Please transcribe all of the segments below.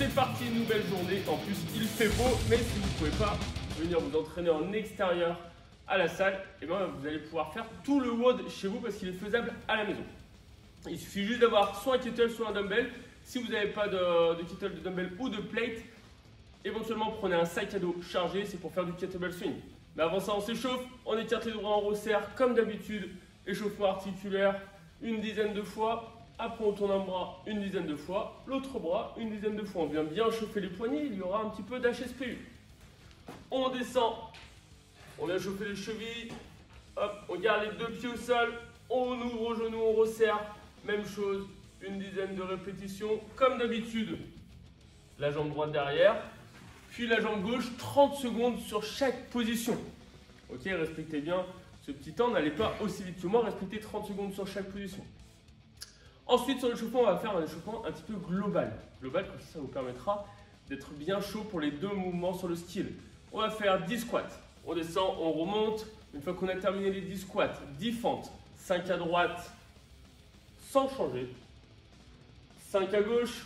c'est parti, une nouvelle journée. En plus, il fait beau, mais si vous ne pouvez pas venir vous entraîner en extérieur à la salle, et ben, vous allez pouvoir faire tout le WOD chez vous parce qu'il est faisable à la maison. Il suffit juste d'avoir soit un kettle, soit un dumbbell. Si vous n'avez pas de kettle, de dumbbell ou de plate, éventuellement prenez un sac à dos chargé, c'est pour faire du kettlebell swing. Mais avant ça, on s'échauffe, on écarte les bras, on resserre comme d'habitude, échauffement articulaire une dizaine de fois. Après, on tourne un bras une dizaine de fois, l'autre bras une dizaine de fois. On vient bien chauffer les poignets, il y aura un petit peu d'HSPU. On descend, on vient chauffer les chevilles, hop, on garde les deux pieds au sol, on ouvre au genou, on resserre. Même chose, une dizaine de répétitions, comme d'habitude. La jambe droite derrière, puis la jambe gauche, 30 secondes sur chaque position. Ok, respectez bien ce petit temps, n'allez pas aussi vite que moi, respectez 30 secondes sur chaque position. Ensuite, sur l'échauffement, on va faire un échauffement un petit peu global. Global, comme ça vous permettra d'être bien chaud pour les deux mouvements sur le skill. On va faire 10 squats. On descend, on remonte. Une fois qu'on a terminé les 10 squats, 10 fentes, 5 à droite, sans changer. 5 à gauche.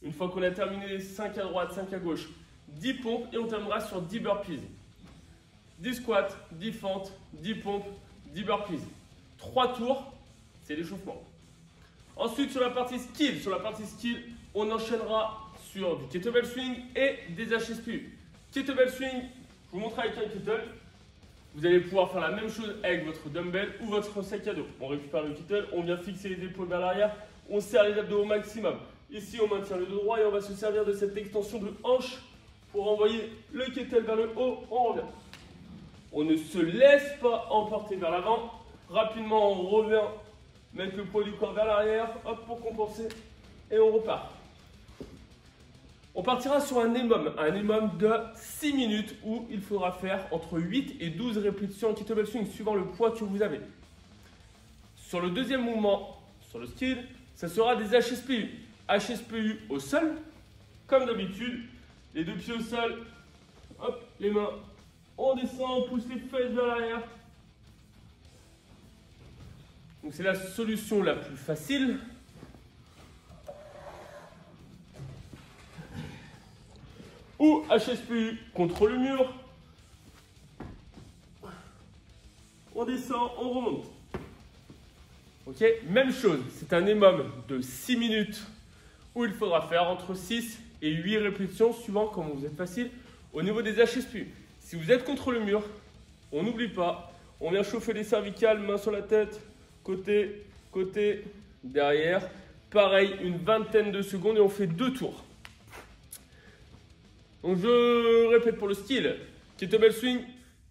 Une fois qu'on a terminé les 5 à droite, 5 à gauche, 10 pompes et on terminera sur 10 burpees. 10 squats, 10 fentes, 10 pompes, 10 burpees. 3 tours, c'est l'échauffement. Ensuite, sur la partie skill, on enchaînera sur du kettlebell swing et des HSPU. Kettlebell swing, je vous montre avec un kettle. Vous allez pouvoir faire la même chose avec votre dumbbell ou votre sac à dos. On récupère le kettle, on vient fixer les épaules vers l'arrière, on serre les abdos au maximum. Ici, on maintient le dos droit et on va se servir de cette extension de hanche pour envoyer le kettle vers le haut. On revient. On ne se laisse pas emporter vers l'avant. Rapidement, on revient. Mettre le poids du corps vers l'arrière, hop, pour compenser, et on repart. On partira sur un EMOM de 6 minutes où il faudra faire entre 8 et 12 répétitions en kettlebell swing, suivant le poids que vous avez. Sur le deuxième mouvement, sur le skill, ça sera des HSPU. HSPU au sol, comme d'habitude, les deux pieds au sol, hop, les mains, on descend, on pousse les fesses vers l'arrière. Donc c'est la solution la plus facile. Ou HSPU contre le mur. On descend, on remonte. Ok, même chose, c'est un EMOM de 6 minutes où il faudra faire entre 6 et 8 répétitions suivant comment vous êtes facile au niveau des HSPU. Si vous êtes contre le mur, on n'oublie pas, on vient chauffer les cervicales, main sur la tête. Côté, côté, derrière. Pareil, une vingtaine de secondes et on fait 2 tours. Donc je répète pour le skill. Kettlebell swing,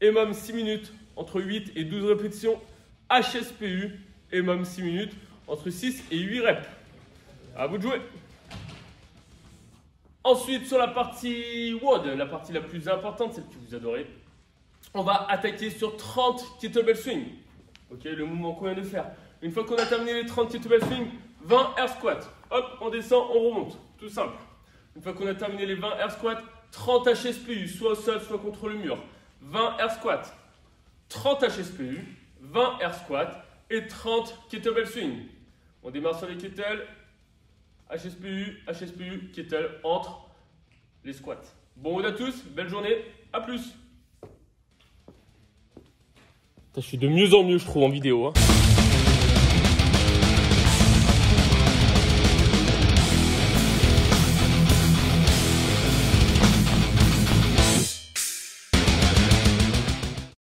EMOM 6 minutes, entre 8 et 12 répétitions. HSPU, EMOM 6 minutes, entre 6 et 8 reps. À vous de jouer. Ensuite, sur la partie WOD, la partie la plus importante, celle que vous adorez, on va attaquer sur 30 kettlebell swing. Ok, le mouvement qu'on vient de faire. Une fois qu'on a terminé les 30 kettlebell swing, 20 air squats. Hop, on descend, on remonte. Tout simple. Une fois qu'on a terminé les 20 air squats, 30 HSPU, soit au sol, soit contre le mur. 20 air squats, 30 HSPU, 20 air squats et 30 kettlebell swing. On démarre sur les kettles, HSPU, HSPU, kettle entre les squats. Bon WOD à tous, belle journée, à plus. Je suis de mieux en mieux, je trouve, en vidéo.